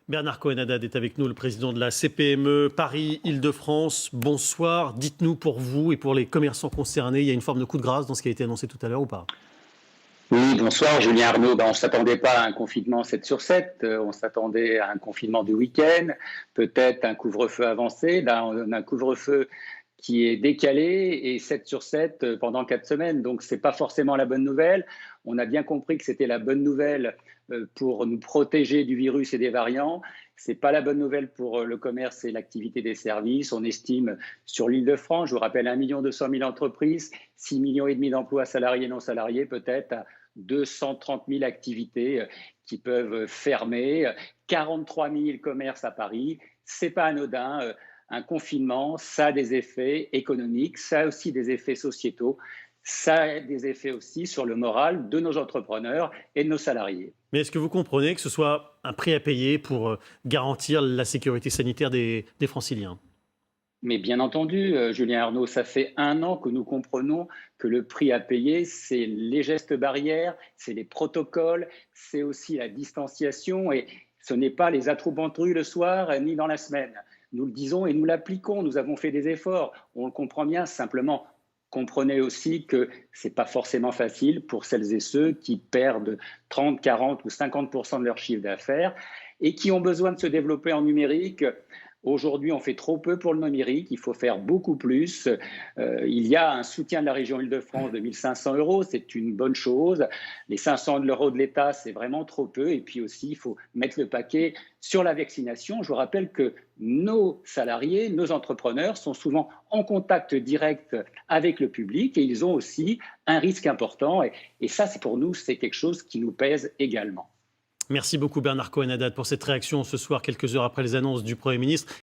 Bernard Cohen-Haddad est avec nous, le président de la CPME Paris-Île-de-France. Bonsoir. Dites-nous, pour vous et pour les commerçants concernés, il y a une forme de coup de grâce dans ce qui a été annoncé tout à l'heure ou pas? Oui, bonsoir Julien Arnaud. On ne s'attendait pas à un confinement 7 sur 7, on s'attendait à un confinement du week-end, peut-être un couvre-feu avancé. Là, on a un couvre-feu qui est décalé et 7 sur 7 pendant 4 semaines. Donc, ce n'est pas forcément la bonne nouvelle. On a bien compris que c'était la bonne nouvelle pour nous protéger du virus et des variants. Ce n'est pas la bonne nouvelle pour le commerce et l'activité des services. On estime sur l'Île-de-France, je vous rappelle, 1 200 000 entreprises, 6,5 millions d'emplois salariés et non salariés, peut-être à 230 000 activités qui peuvent fermer, 43 000 commerces à Paris. Ce n'est pas anodin. Un confinement, ça a des effets économiques, ça a aussi des effets sociétaux, ça a des effets aussi sur le moral de nos entrepreneurs et de nos salariés. Mais est-ce que vous comprenez que ce soit un prix à payer pour garantir la sécurité sanitaire des Franciliens? Mais bien entendu, Julien Arnaud, ça fait 1 an que nous comprenons que le prix à payer, c'est les gestes barrières, c'est les protocoles, c'est aussi la distanciation et ce n'est pas les attroupes-en-truie le soir ni dans la semaine. Nous le disons et nous l'appliquons, nous avons fait des efforts, on le comprend bien, simplement comprenez aussi que ce n'est pas forcément facile pour celles et ceux qui perdent 30, 40 ou 50% de leur chiffre d'affaires et qui ont besoin de se développer en numérique. Aujourd'hui, on fait trop peu pour le numérique, il faut faire beaucoup plus. Il y a un soutien de la région Île-de-France de 1 500 €, c'est une bonne chose. Les 500 € de l'État, c'est vraiment trop peu. Et puis aussi, il faut mettre le paquet sur la vaccination. Je vous rappelle que nos salariés, nos entrepreneurs sont souvent en contact direct avec le public et ils ont aussi un risque important. Et ça, c'est pour nous, c'est quelque chose qui nous pèse également. Merci beaucoup Bernard Cohen-Haddad pour cette réaction ce soir, quelques heures après les annonces du Premier ministre.